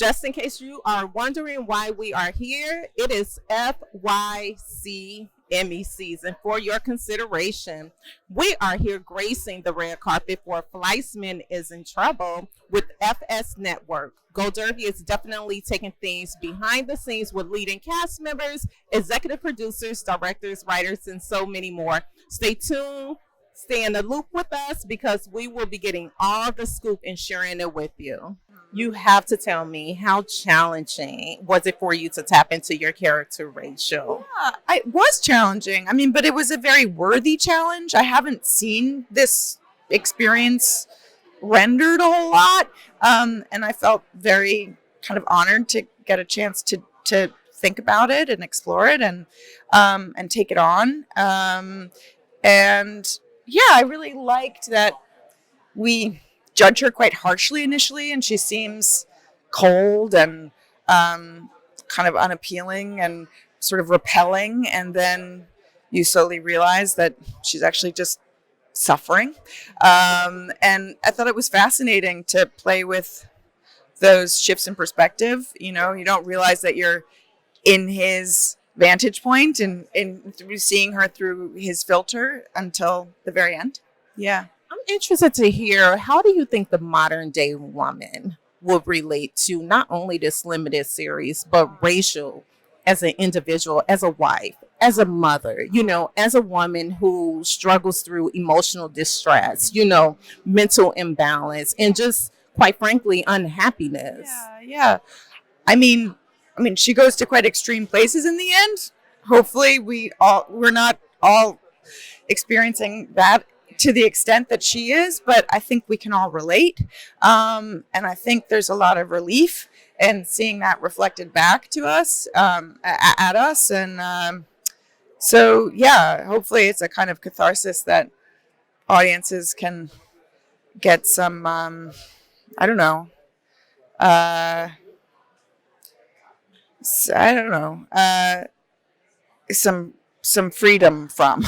just in case you are wondering why we are here, it is FYC Emmy season. For your consideration, we are here gracing the red carpet for Fleishman is in Trouble with FS Network. Go Derby is definitely taking things behind the scenes with leading cast members, executive producers, directors, writers, and so many more. Stay tuned. Stay in the loop with us because we will be getting all the scoop and sharing it with you. You have to tell me, how challenging was it for you to tap into your character, Rachel? Yeah, it was challenging. I mean, but it was a very worthy challenge. I haven't seen this experience rendered a whole lot. And I felt very kind of honored to get a chance to think about it and explore it and take it on. And yeah, I really liked that we judge her quite harshly initially, and she seems cold and kind of unappealing and sort of repelling, and then you slowly realize that she's actually just suffering. And I thought it was fascinating to play with those shifts in perspective. You know, you don't realize that you're in his vantage point and through seeing her through his filter until the very end. Yeah. I'm interested to hear, how do you think the modern day woman will relate to not only this limited series, but Rachel as an individual, as a wife, as a mother, you know, as a woman who struggles through emotional distress, you know, mental imbalance, and just quite frankly, unhappiness. Yeah. I mean, she goes to quite extreme places in the end. Hopefully we're not all experiencing that to the extent that she is, but I think we can all relate. And I think there's a lot of relief in seeing that reflected back to us, at us. And so, yeah, hopefully it's a kind of catharsis that audiences can get some, some freedom from.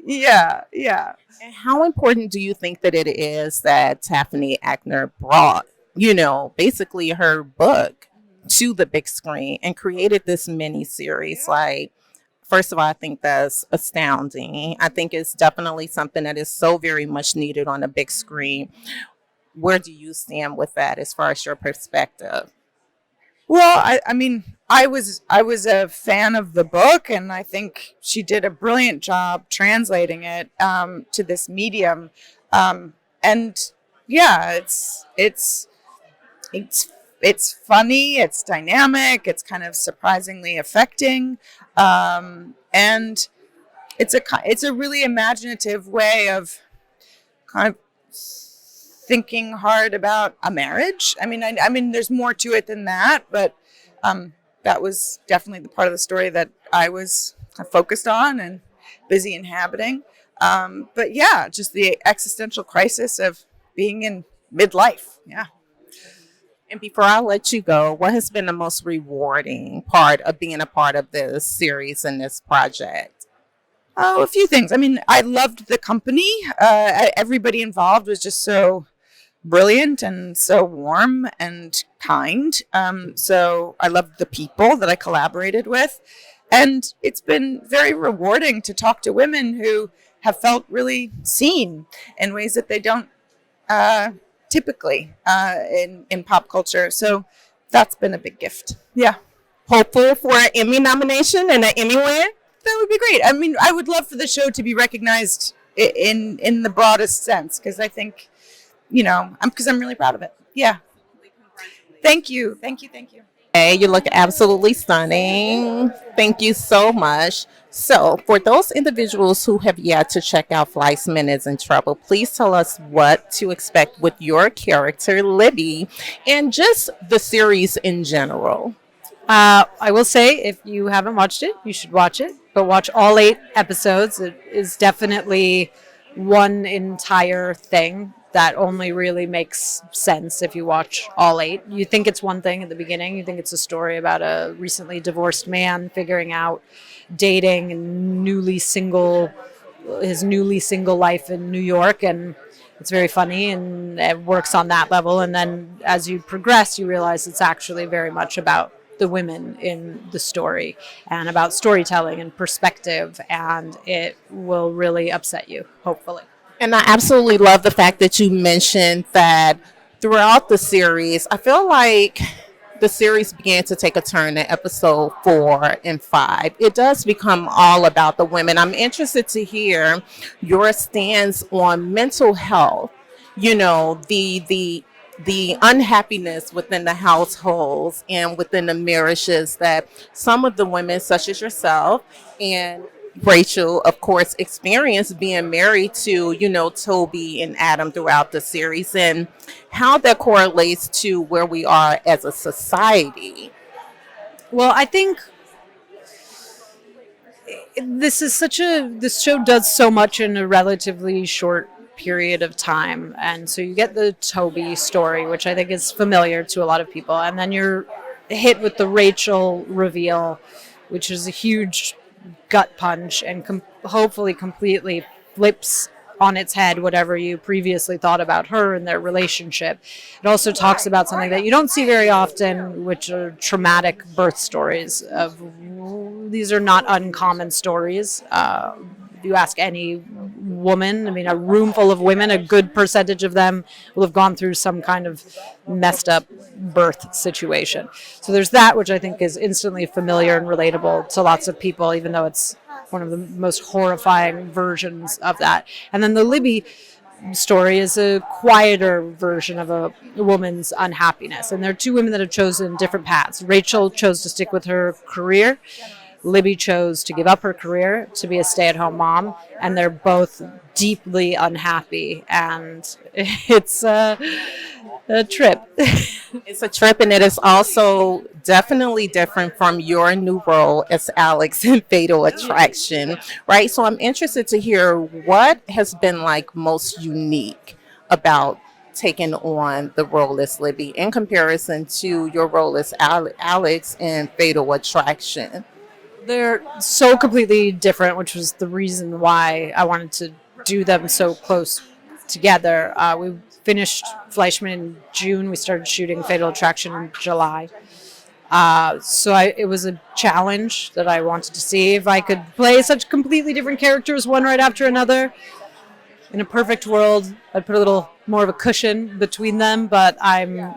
Yeah. And how important do you think that it is that Tiffany Ackner brought, you know, basically her book to the big screen and created this mini series? Like, first of all, I think that's astounding. I think it's definitely something that is so very much needed on the big screen. Where do you stand with that as far as your perspective? Well, I was a fan of the book, and I think she did a brilliant job translating it to this medium. And yeah, it's funny, it's dynamic, it's kind of surprisingly affecting, and it's a really imaginative way of kind of thinking hard about a marriage. I mean, there's more to it than that, but that was definitely the part of the story that I was focused on and busy inhabiting. But yeah, just the existential crisis of being in midlife. Yeah. And before I let you go, what has been the most rewarding part of being a part of this series and this project? Oh, a few things. I mean, I loved the company. Everybody involved was just so brilliant and so warm and kind. So I loved the people that I collaborated with. And it's been very rewarding to talk to women who have felt really seen in ways that they don't typically in pop culture. So that's been a big gift. Yeah. Hopeful for an Emmy nomination and an Emmy win? That would be great. I mean, I would love for the show to be recognized in the broadest sense, because I think, you know, I'm really proud of it. Yeah. Thank you. Hey, you look absolutely stunning. Thank you so much. So, for those individuals who have yet to check out Fleishman is in Trouble, please tell us what to expect with your character, Libby, and just the series in general. I will say, if you haven't watched it, you should watch it. But watch all 8 episodes. It is definitely one entire thing that only really makes sense if you watch all 8. You think it's one thing at the beginning. You think it's a story about a recently divorced man figuring out dating and newly single his newly single life in New York, and it's very funny, and it works on that level. And then as you progress, you realize it's actually very much about the women in the story and about storytelling and perspective, and it will really upset you, hopefully. And I absolutely love the fact that you mentioned that throughout the series, I feel like the series began to take a turn in episode 4 and 5. It does become all about the women. I'm interested to hear your stance on mental health. You know, the unhappiness within the households and within the marriages that some of the women, such as yourself and Rachel, of course, experienced being married to, Toby and Adam throughout the series, and how that correlates to where we are as a society. Well, I think this show does so much in a relatively short period of time. And so you get the Toby story, which I think is familiar to a lot of people. And then you're hit with the Rachel reveal, which is a huge gut punch and hopefully completely flips on its head whatever you previously thought about her and their relationship. It also talks about something that you don't see very often, which are traumatic birth stories. These are not uncommon stories. If you ask any woman, a room full of women, a good percentage of them will have gone through some kind of messed up birth situation. So there's that, which I think is instantly familiar and relatable to lots of people, even though it's one of the most horrifying versions of that. And then the Libby story is a quieter version of a woman's unhappiness. And there are two women that have chosen different paths. Rachel chose to stick with her career. Libby chose to give up her career to be a stay-at-home mom, and they're both deeply unhappy, and it's a trip. It's a trip, and it is also definitely different from your new role as Alex in Fatal Attraction, right? So I'm interested to hear what has been like most unique about taking on the role as Libby in comparison to your role as Alex in Fatal Attraction. They're so completely different, which was the reason why I wanted to do them so close together. We finished Fleishman in June. We started shooting Fatal Attraction in July. It was a challenge that I wanted to see if I could play such completely different characters, one right after another. In a perfect world, I'd put a little more of a cushion between them, but I'm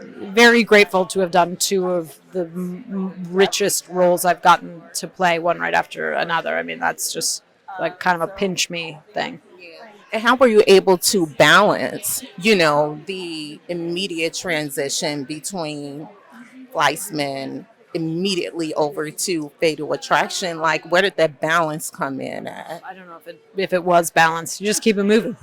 very grateful to have done two of the richest roles I've gotten to play, one right after another. That's just like kind of a pinch me thing. And how were you able to balance, the immediate transition between Fleishman immediately over to Fatal Attraction? Like, where did that balance come in at? I don't know if it was balanced. You just keep it moving.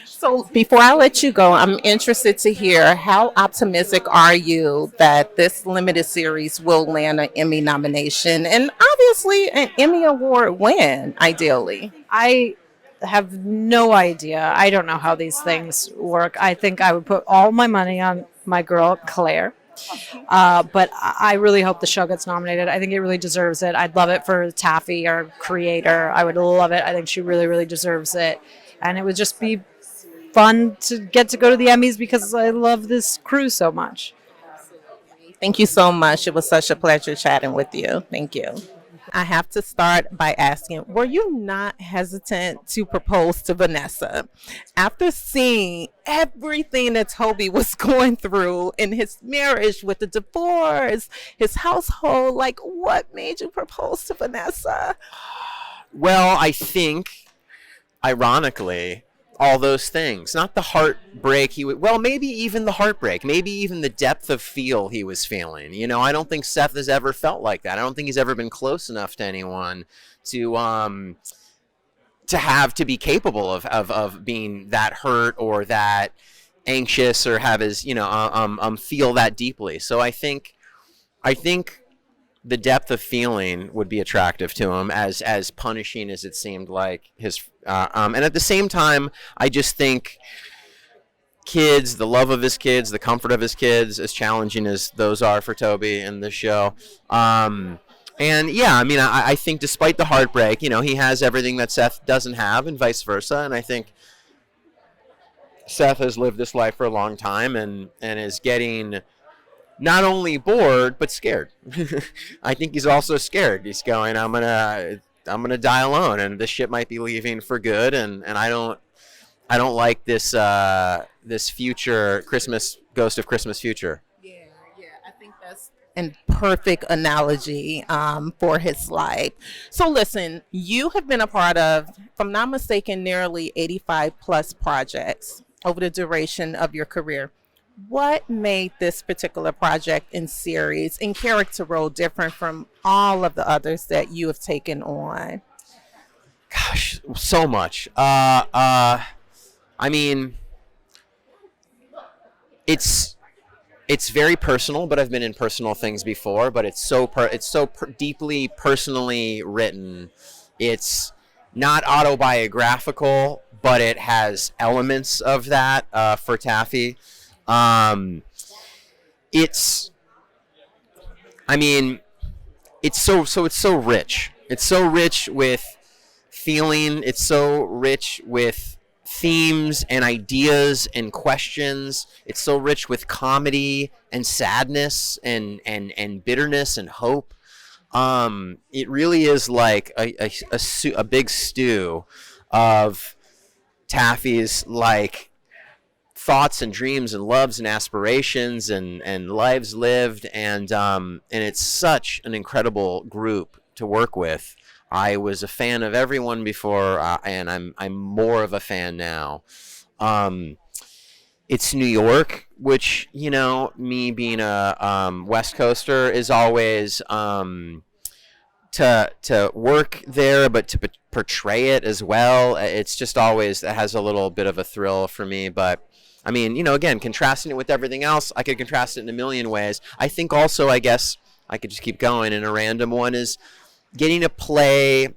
So before I let you go, I'm interested to hear, how optimistic are you that this limited series will land an Emmy nomination and obviously an Emmy Award win, ideally? I have no idea. I don't know how these things work. I think I would put all my money on my girl, Claire. But I really hope the show gets nominated. I think it really deserves it. I'd love it for Taffy, our creator. I would love it. I think she really, really deserves it. And it would just be fun to get to go to the Emmys because I love this crew so much. Thank you so much. It was such a pleasure chatting with you. Thank you. I have to start by asking, were you not hesitant to propose to Vanessa? After seeing everything that Toby was going through in his marriage with the divorce, his household, like, what made you propose to Vanessa? Well, I think, ironically, all those things, not the heartbreak maybe even the heartbreak, maybe even the depth of feel he was feeling. I don't think Seth has ever felt like that. I don't think he's ever been close enough to anyone to be capable of being that hurt or that anxious or have his feel that deeply. So I think the depth of feeling would be attractive to him, as punishing as it seemed like his. And at the same time, I just think kids, the love of his kids, the comfort of his kids, as challenging as those are for Toby in this show, And yeah, I mean, I think despite the heartbreak, he has everything that Seth doesn't have, and vice versa. And I think Seth has lived this life for a long time and is getting not only bored but scared. I think he's also scared. He's going, I'm gonna die alone, and this shit might be leaving for good. And I don't like this future Christmas ghost of Christmas future. Yeah, I think that's a perfect analogy for his life. So listen, you have been a part of, if I'm not mistaken, nearly 85 plus projects over the duration of your career. What made this particular project and series and character role different from all of the others that you have taken on? Gosh, so much. I mean, it's very personal, but I've been in personal things before. But it's so deeply personally written. It's not autobiographical, but it has elements of that for Taffy. It's so rich. It's so rich with feeling. It's so rich with themes and ideas and questions. It's so rich with comedy and sadness and bitterness and hope. It really is like a big stew of Taffy's like thoughts and dreams and loves and aspirations and lives lived, and it's such an incredible group to work with. I was a fan of everyone before, and I'm more of a fan now. It's New York, which, me being a West Coaster is always to work there, but to portray it as well. It's just always, it has a little bit of a thrill for me. But I mean, again, contrasting it with everything else, I could contrast it in a million ways. I think also, I guess I could just keep going, and a random one is getting to play.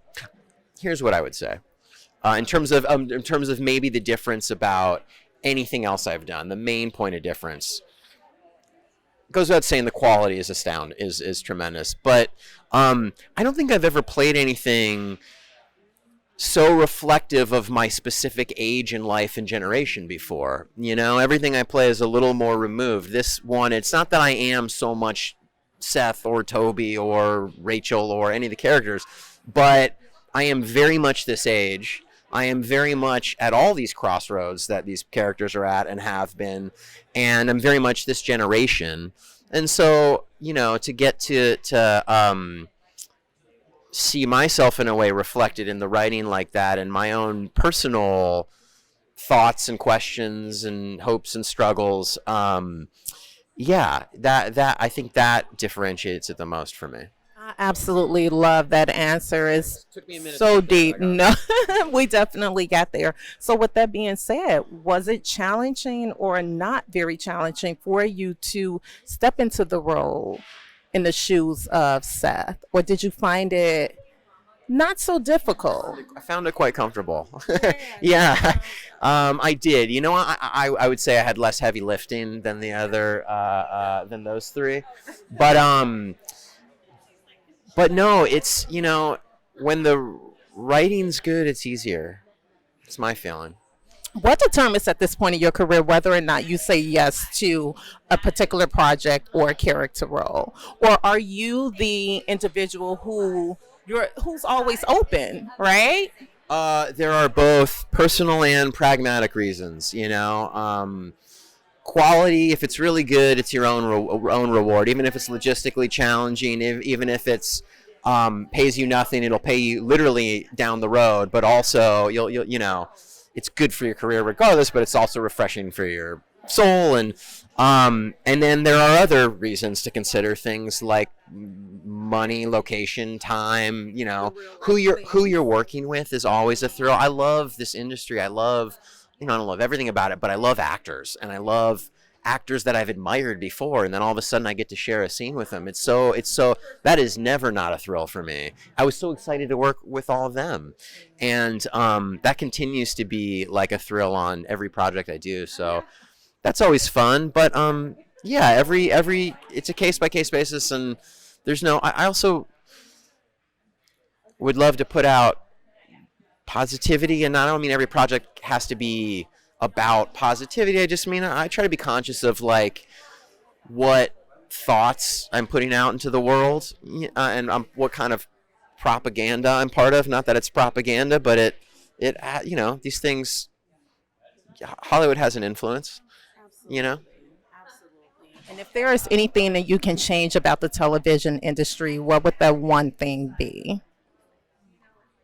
Here's what I would say, in terms of maybe the difference about anything else I've done. The main point of difference goes without saying, the quality is tremendous. But I don't think I've ever played anything so reflective of my specific age in life and generation before. Everything I play is a little more removed. This one, it's not that I am so much Seth or Toby or Rachel or any of the characters, but I am very much this age. I am very much at all these crossroads that these characters are at and have been, and I'm very much this generation. And so, to get to see myself in a way reflected in the writing like that, and my own personal thoughts and questions and hopes and struggles, that I think that differentiates it the most for me. I absolutely love that answer. It's Took me a minute so to get deep. there, I No, we definitely got there. So with that being said, was it challenging or not very challenging for you to step into the role in the shoes of Seth? Or did you find it not so difficult? I found it quite comfortable. Yeah, I did. I would say I had less heavy lifting than the other than those three, but no, it's when the writing's good, it's easier. It's my feeling. What determines at this point in your career whether or not you say yes to a particular project or a character role? Or are you the individual who's always open, right? There are both personal and pragmatic reasons. Quality, if it's really good, it's your own reward. Even if it's logistically challenging, even if it's pays you nothing, it'll pay you literally down the road. But also, you'll it's good for your career regardless. But it's also refreshing for your soul. And then there are other reasons to consider, things like money, location, time. Who you're working with is always a thrill. I love this industry. I don't love everything about it, but I love actors, and I love actors that I've admired before, and then all of a sudden I get to share a scene with them. It's so that is never not a thrill for me. I was so excited to work with all of them, and that continues to be like a thrill on every project I do. So that's always fun. But every it's a case by case basis, and there's no. I also would love to put out positivity, and I don't mean every project has to be about positivity. I just mean I try to be conscious of like what thoughts I'm putting out into the world, and what kind of propaganda I'm part of. Not that it's propaganda, but it you know, these things. Hollywood has an influence, you know. And if there is anything that you can change about the television industry, what would that one thing be?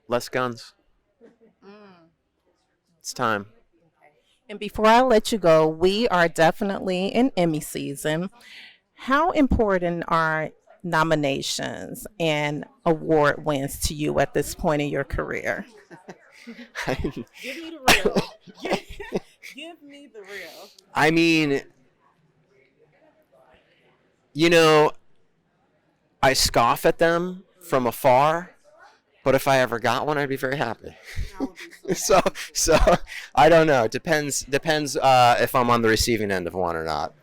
Less guns. It's time. And before I let you go, we are definitely in Emmy season. How important are nominations and award wins to you at this point in your career? Give me the real. Give me the real. I mean, you know, I scoff at them from afar, but if I ever got one, I'd be very happy. So I don't know. It depends if I'm on the receiving end of one or not.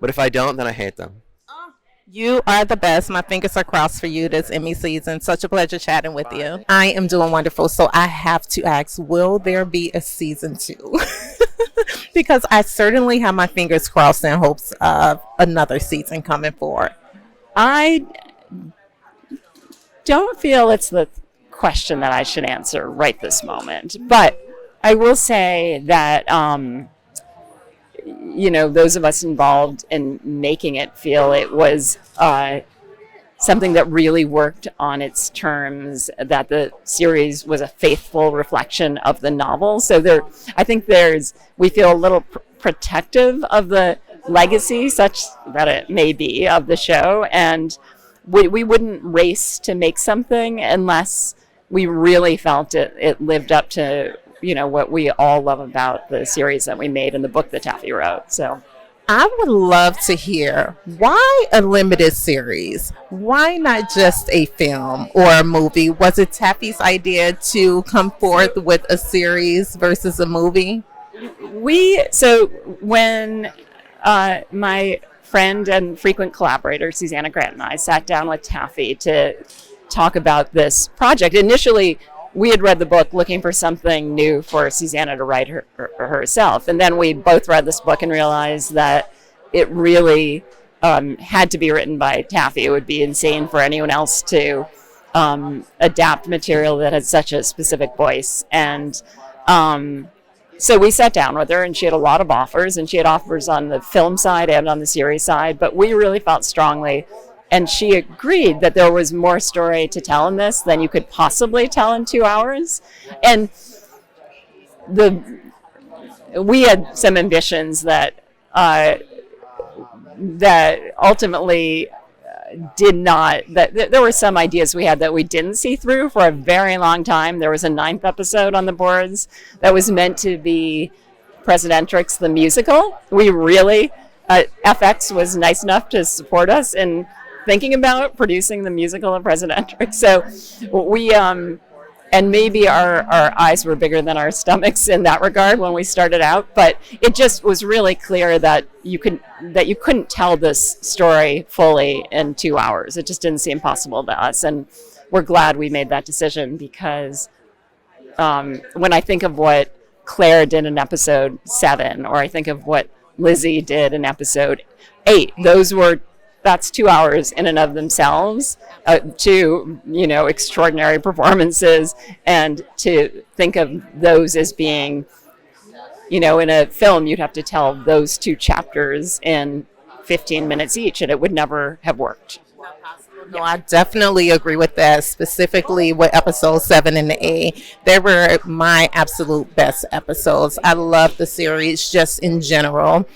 But if I don't, then I hate them. You are the best. My fingers are crossed for you this Emmy season. Such a pleasure chatting with you. I am doing wonderful. So I have to ask, will there be a season 2? Because I certainly have my fingers crossed in hopes of another season coming forward. I don't feel it's the question that I should answer right this moment. But I will say that, you know, those of us involved in making it feel it was something that really worked on its terms, that the series was a faithful reflection of the novel. So I think we feel a little protective of the legacy, such that it may be, of the show. And we wouldn't race to make something unless we really felt it lived up to, you know, what we all love about the series that we made and the book that Taffy wrote. So I would love to hear, why a limited series? Why not just a film or a movie? Was it Taffy's idea to come forth with a series versus a movie? So when my friend and frequent collaborator, Susanna Grant, and I sat down with Taffy to talk about this project, initially we had read the book looking for something new for Susanna to write herself. And then we both read this book and realized that it really had to be written by Taffy. It would be insane for anyone else to adapt material that had such a specific voice. And so we sat down with her, and she had a lot of offers, and she had offers on the film side and on the series side. But we really felt strongly, and she agreed, that there was more story to tell in this than you could possibly tell in 2 hours. And we had some ambitions that ultimately did not, that there were some ideas we had that we didn't see through for a very long time. There was a 9th episode on the boards that was meant to be Presidentics the musical. We really, FX was nice enough to support us in thinking about producing the musical of Presidentics. So we, and maybe our eyes were bigger than our stomachs in that regard when we started out, but it just was really clear that you couldn't tell this story fully in 2 hours. It just didn't seem possible to us, and we're glad we made that decision, because when I think of what Claire did in episode 7, or I think of what Lizzy did in episode 8, that's 2 hours in and of themselves, two, you know, extraordinary performances, and to think of those as being, you know, in a film, you'd have to tell those 2 chapters in 15 minutes each, and it would never have worked. No, I definitely agree with that, specifically with episode 7 and 8. They were my absolute best episodes. I love the series just in general.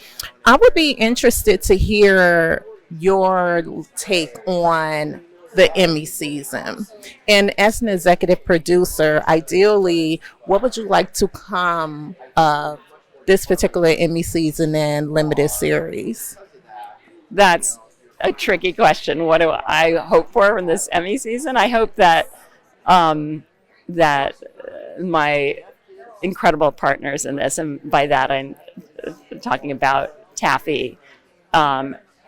I would be interested to hear your take on the Emmy season. And as an executive producer, ideally, what would you like to come of this particular Emmy season and limited series? That's a tricky question. What do I hope for in this Emmy season? I hope that my incredible partners in this, and by that I'm talking about Taffy,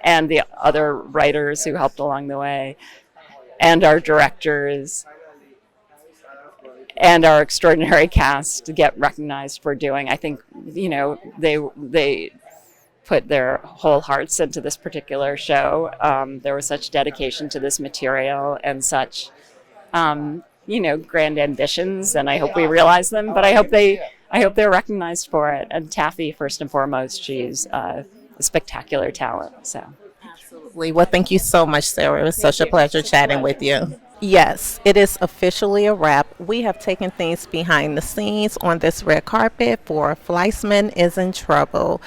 and the other writers who helped along the way, and our directors, and our extraordinary cast get recognized for doing. I think, they put their whole hearts into this particular show. There was such dedication to this material and such, grand ambitions, and I hope we realize them, but I hope they're recognized for it. And Taffy, first and foremost, she's a spectacular talent. So. Absolutely. Well, thank you so much, Sarah. It was such a pleasure chatting with you. Yes, it is officially a wrap. We have taken things behind the scenes on this red carpet for Fleishman is in Trouble,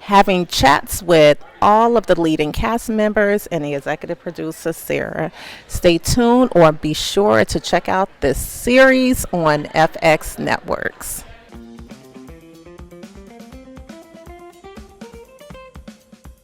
having chats with all of the leading cast members and the executive producer, Sarah. Stay tuned or be sure to check out this series on FX Networks.